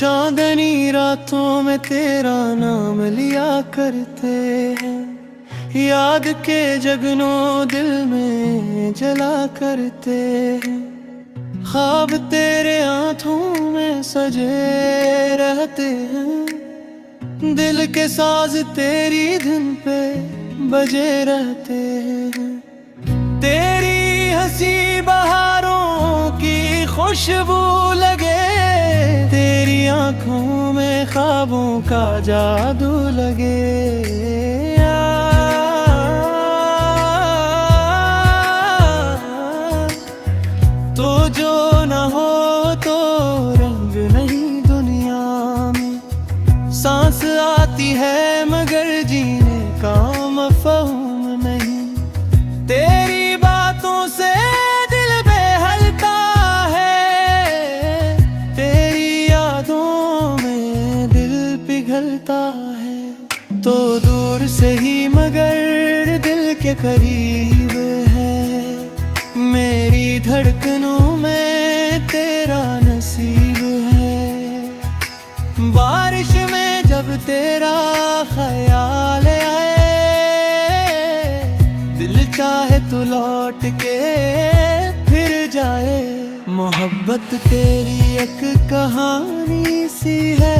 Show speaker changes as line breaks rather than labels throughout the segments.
चांदनी रातों में तेरा नाम लिया करते हैं, याद के जगनों दिल में जला करते हैं। ख्वाब तेरे आँखों में सजे रहते हैं, दिल के साज तेरी धुन पे बजे रहते हैं। तेरी हंसी बहारों की खुशबू लगे, तेरी आँखों में ख्वाबों का जादू लगे। तो जो न हो तो रंग नहीं दुनिया में, सांस आती है मगर जीने का मफ़हूम नहीं। तेरी बातों से दिल बेहलता है, तेरी यादों में दिल पिघलता है। तो दूर से ही मगर दिल के करीब है, मेरी धड़कनों में तेरा नसीब है। बारिश में जब तेरा ख्याल आए, दिल चाहे तो लौट के फिर जाए। मोहब्बत तेरी एक कहानी सी है,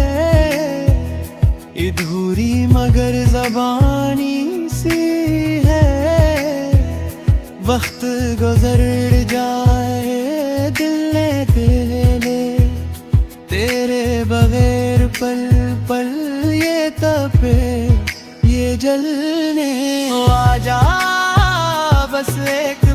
अधूरी मगर ज़बानी सी है। वक्त गुजर जाए दिल ने ले, तेरे बगैर पल पल ये तपे ये जलने। आजा बस एक